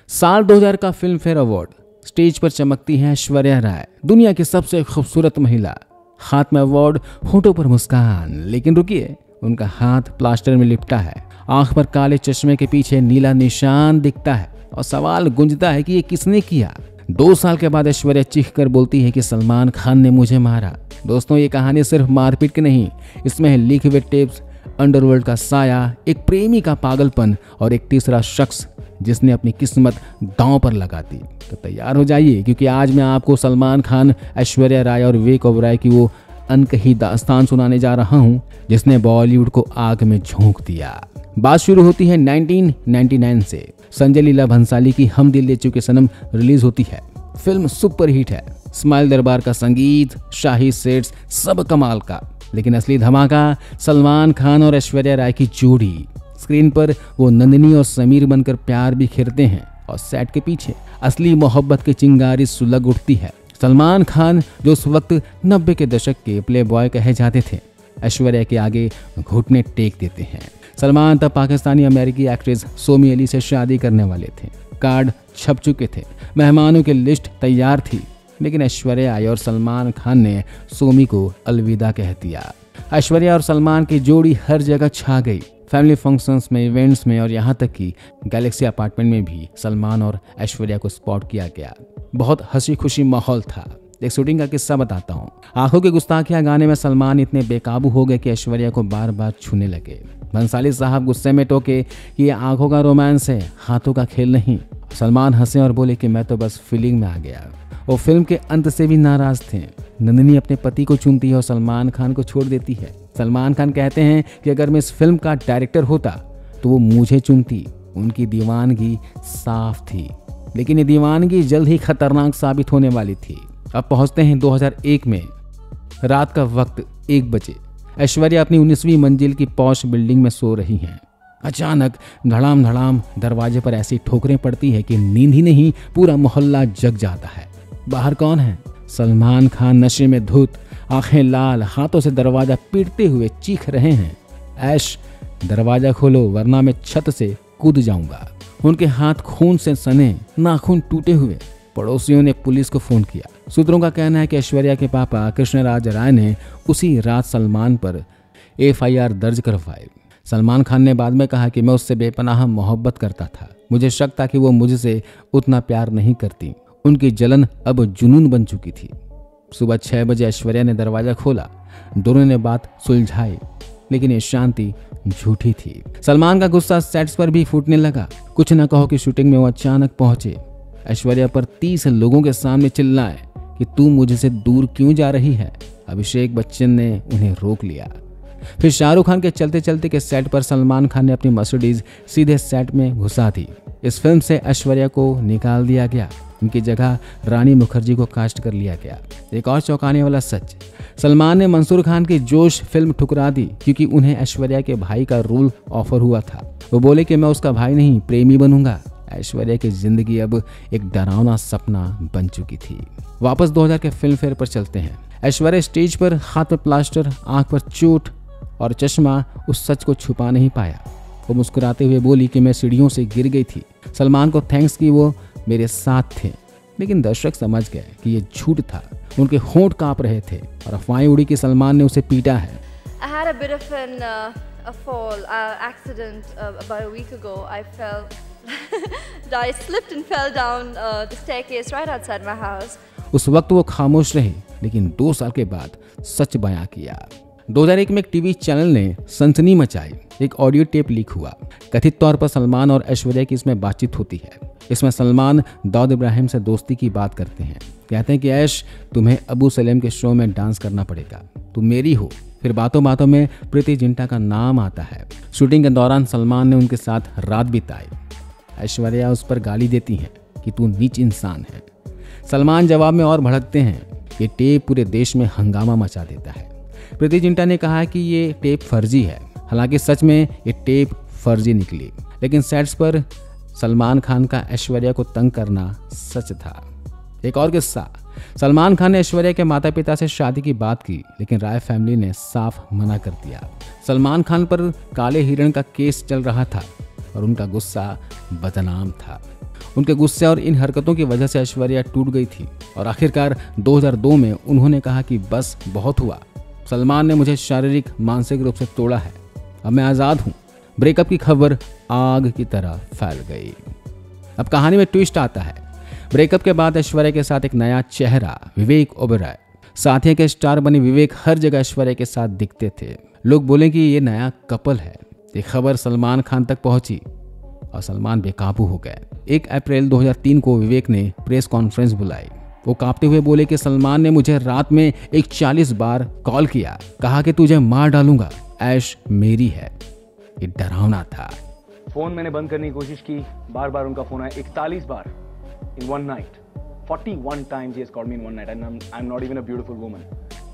साल 2000 का film fair award. Stage पर चमकती हैं ऐश्वर्या राय, दुनिया की सबसे खूबसूरत महिला। हाथ में अवार्ड, होठों पर मुस्कान। लेकिन रुकिए, उनका हाथ प्लास्टर में लिपटा है, आंख पर काले चश्मे के पीछे नीला निशान दिखता है और सवाल गूंजता है कि ये किसने किया। 2 साल के बाद ऐश्वर्या चीख कर बोलती है कि सलमान खान ने मुझे मारा। दोस्तों, ये कहानी सिर्फ मारपीट की नहीं, इसमें है लिखे हुए टिप्स, अंडरवर्ल्ड का साया, एक प्रेमी का पागलपन और एक तीसरा शख्स जिसने अपनी किस्मत दांव पर लगा दी। तो तैयार हो जाइए, क्योंकि आज मैं आपको सलमान खान, ऐश्वर्या राय और विवेक ओबराय की वो अनकही दास्तान सुनाने जा रहा हूं जिसने बॉलीवुड को आग में झोंक दिया। बात शुरू होती है 1999 से। संजय लीला भंसाली की हम दिल दे चुके सनम रिलीज होती है। फिल्म सुपर हिट है। स्माइल दरबार का संगीत, शाही सेट्स, सब कमाल का। लेकिन असली धमाका सलमान खान और ऐश्वर्या राय की जोड़ी। स्क्रीन पर वो नंदिनी और समीर बनकर प्यार भी खिरते हैं और सेट के पीछे असली मोहब्बत की चिंगारी सुलग उठती है। सलमान खान, जो उस वक्त 90 के दशक के प्ले बॉय कहे जाते थे, ऐश्वर्या के आगे घुटने टेक देते हैं। सलमान तब पाकिस्तानी अमेरिकी एक्ट्रेस सोमी अली से शादी करने वाले थे। कार्ड छप चुके थे, मेहमानों की लिस्ट तैयार थी, लेकिन ऐश्वर्या आई और सलमान खान ने सोमी को अलविदा कह दिया। ऐश्वर्या और सलमान की जोड़ी हर जगह छा गई। फैमिली फंक्शंस में, इवेंट्स में और यहाँ तक कि गैलेक्सी अपार्टमेंट में भी सलमान और ऐश्वर्या को स्पॉट किया गया। बहुत हंसी खुशी माहौल था। एक शूटिंग का किस्सा बताता हूँ। आंखों की गुस्ताखियां गाने में सलमान इतने बेकाबू हो गए कि ऐश्वर्या को बार बार छूने लगे। भंसाली साहब गुस्से में टोके कि ये आंखों का रोमांस है, हाथों का खेल नहीं। सलमान हंसे और बोले कि मैं तो बस फीलिंग में आ गया। वो फिल्म के अंत से भी नाराज थे। नंदिनी अपने पति को चुनती है और सलमान खान को छोड़ देती है। सलमान खान कहते हैं कि अगर मैं इस फिल्म का डायरेक्टर होता तो वो मुझे चुनती। उनकी दीवानगी साफ थी, लेकिन ये दीवानगी जल्द ही खतरनाक साबित होने वाली थी। अब पहुंचते हैं 2001 में। रात का वक्त 1 बजे। ऐश्वर्या अपनी 19वीं मंजिल की पॉश बिल्डिंग में सो रही हैं। अचानक धड़ाम धड़ाम दरवाजे पर ऐसी ठोकरें पड़ती है कि नींद ही नहीं, पूरा मोहल्ला जग जाता है। बाहर कौन है? सलमान खान नशे में धुत, आंखें लाल, हाथों से दरवाजा पीटते हुए चीख रहे हैं, ऐश दरवाजा खोलो वरना मैं छत से कूद जाऊंगा। उनके हाथ खून से सने, नाखून टूटे हुए। पड़ोसियों ने पुलिस को फोन किया। सूत्रों का कहना है कि ऐश्वर्या के पापा कृष्णराज राय ने उसी रात सलमान पर FIR दर्ज करवाई। सलमान खान ने बाद में कहा कि मैं उससे बेपनाह मोहब्बत करता था। मुझे शक था कि वो मुझसे उतना प्यार नहीं करती। उनकी जलन अब जुनून बन चुकी थी। सुबह 6 बजे ऐश्वर्या ने दरवाजा खोला। दोनों ने बात सुलझाई, लेकिन ये शांति झूठी थी। सलमान का गुस्सा सेट्स पर भी फूटने लगा। कुछ न कहो कि शूटिंग में वो अचानक पहुंचे। ऐश्वर्या पर 30 लोगों के सामने चिल्लाए कि तू मुझसे दूर क्यों जा रही है। अभिषेक बच्चन ने उन्हें रोक लिया। फिर शाहरुख खान के चलते चलते के सेट पर सलमान खान ने अपनी मर्सिडीज सीधे सेट में घुसा दी। इस फिल्म से ऐश्वर्या को निकाल दिया गया। उनकी जगह रानी मुखर्जी को कास्ट कर लिया गया। एक और चौंकाने वाला सच, सलमान ने मंसूर खान की जोश फिल्म ठुकरा दी क्योंकि उन्हें ऐश्वर्या के भाई का रोल ऑफर हुआ था। वो बोले कि मैं उसका भाई नहीं, प्रेमी बनूंगा। ऐश्वर्या की जिंदगी अब एक डरावना सपना बन चुकी थी। वापस 2000 के फिल्म फेयर पर चलते हैं। ऐश्वर्या स्टेज पर हाथ में प्लास्टर, आंख पर चोट और चश्मा उस सच को छुपा नहीं पाया। वो मुस्कुराते हुए बोली कि मैं सीढ़ियों से गिर गई थी। सलमान को थैंक्स की वो मेरे साथ थे, लेकिन दर्शक समझ गए कि ये झूठ था। उनके होंठ कांप रहे थे और अफवाहें उड़ी कि सलमान ने उसे पीटा है। I had a bit of a fall, accident about a week ago. I slipped and fell down the staircase right outside my house. उस वक्त वो खामोश रहे, लेकिन 2 साल के बाद सच बयां किया। 2001 में एक टीवी चैनल ने सनसनी मचाई। एक ऑडियो टेप लीक हुआ। कथित तौर पर सलमान और ऐश्वर्या की इसमें बातचीत होती है। इसमें सलमान दाऊद इब्राहिम से दोस्ती की बात करते हैं। कहते हैं कि ऐश, तुम्हें अबू सलेम के शो में डांस करना पड़ेगा, तुम मेरी हो। फिर बातों बातों में प्रीति जिंटा का नाम आता है। शूटिंग के दौरान सलमान ने उनके साथ रात बिताई। ऐश्वर्या उस पर गाली देती हैं कि तू नीच इंसान है। सलमान जवाब में और भड़कते हैं। ये टेप पूरे देश में हंगामा मचा देता है। प्रीति जिंटा ने कहा कि ये टेप फर्जी है। हालांकि सच में ये टेप फर्जी निकली, लेकिन सेट्स पर सलमान खान का ऐश्वर्या को तंग करना सच था। एक और किस्सा, सलमान खान ने ऐश्वर्या के माता पिता से शादी की बात की, लेकिन राय फैमिली ने साफ मना कर दिया। सलमान खान पर काले हिरण का केस चल रहा था और उनका गुस्सा बदनाम था। उनके गुस्से और इन हरकतों की वजह से ऐश्वर्या टूट गई थी और आखिरकार 2002 में उन्होंने कहा कि बस बहुत हुआ, सलमान ने मुझे शारीरिक मानसिक रूप से तोड़ा है, अब मैं आज़ाद हूँ। ब्रेकअप की खबर आग की तरह फैल गई। अब कहानी में ट्विस्ट आता है। ब्रेकअप के बाद ऐश्वर्या के साथ एक नया चेहरा विवेक ओबेरॉय, साथिया के स्टार बने विवेक हर जगह ऐश्वर्या के साथ दिखते थे। लोग बोले कि ये नया कपल है। ये खबर सलमान खान तक पहुंची और सलमान बेकाबू हो गए। 1 अप्रैल 2003 को विवेक ने प्रेस कॉन्फ्रेंस बुलाई। वो कांपते हुए बोले कि सलमान ने मुझे रात में 40 बार कॉल किया, कहा कि तुझे मार डालूंगा, ऐश मेरी है। ये डरावना था। फोन मैंने बंद करने की कोशिश की, बार बार उनका फोन आया, 41 बार in one night, 41 times he has called me in one night and I'm not even a beautiful woman.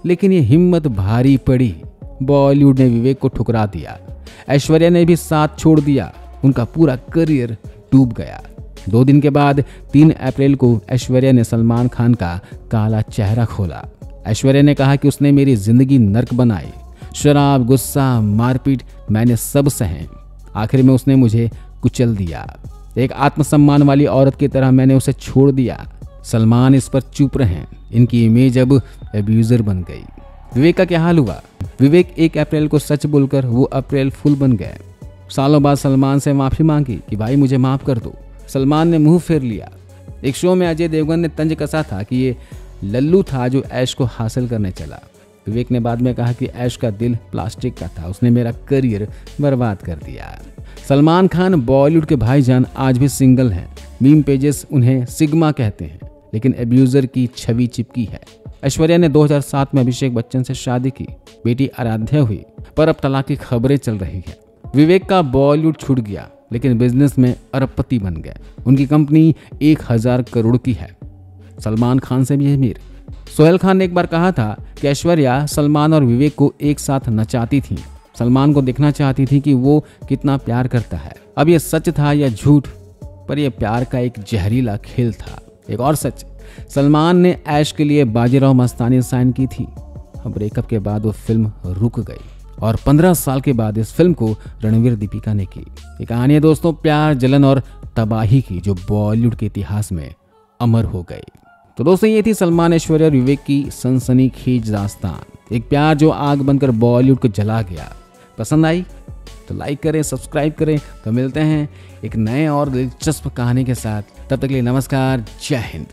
लेकिन ये हिम्मत भारी पड़ी। बॉलीवुड ने विवेक को ठुकरा दिया, ऐश्वर्या ने भी साथ छोड़ दिया, उनका पूरा करियर डूब गया। 2 दिन के बाद 3 अप्रैल को ऐश्वर्या ने सलमान खान का काला चेहरा खोला। ऐश्वर्या ने कहा कि उसने मेरी जिंदगी नर्क बनाई, शराब, गुस्सा, मारपीट मैंने सब सहे, आखिर में उसने मुझे कुचल दिया। एक आत्मसम्मान वाली औरत की तरह मैंने उसे छोड़ दिया। सलमान इस पर चुप रहे, इनकी इमेज अब एब्यूजर बन गई। विवेक का क्या हाल हुआ? विवेक 1 अप्रैल को सच बोलकर वो अप्रैल फुल बन गए। सालों बाद सलमान से माफी मांगी कि भाई मुझे माफ कर दो। सलमान ने मुंह फेर लिया। एक शो में अजय देवगन ने तंज कसा था कि ये लल्लू था जो ऐश को हासिल करने चला। विवेक ने बाद में कहा कि ऐश का दिल प्लास्टिक का था, उसने मेरा करियर बर्बाद कर दिया। सलमान खान बॉलीवुड के भाईजान आज भी सिंगल हैं। मीम पेजेस उन्हें सिग्मा कहते हैं, लेकिन एब्यूजर की छवि चिपकी है। ऐश्वर्या ने 2007 में अभिषेक बच्चन से शादी की, बेटी आराध्या हुई, पर अब तलाक की खबरें चल रही है। विवेक का बॉलीवुड छूट गया, लेकिन बिजनेस में अरबपति बन गए। उनकी कंपनी 1000 करोड़ की है, सलमान खान से भी अमीर। सोहेल खान ने एक बार कहा था कि ऐश्वर्या सलमान और विवेक को एक साथ नचाती थी, सलमान को देखना चाहती थी कि वो कितना प्यार करता है। अब ये सच था या झूठ, पर यह प्यार का एक जहरीला खेल था। एक और सच, सलमान ने ऐश के लिए बाजीराव मस्तानी साइन की थी। अब ब्रेकअप के बाद वो फिल्म रुक गई और 15 साल के बाद इस फिल्म को रणवीर दीपिका ने की। ये कहानी है दोस्तों प्यार, जलन और तबाही की, जो बॉलीवुड के इतिहास में अमर हो गई। तो दोस्तों ये थी सलमान, ऐश्वर्या और विवेक की सनसनीखेज दास्तान। एक प्यार जो आग बनकर बॉलीवुड को जला गया। पसंद आई तो लाइक करें, सब्सक्राइब करें। तो मिलते हैं एक नए और दिलचस्प कहानी के साथ। तब तक के लिए नमस्कार, जय हिंद।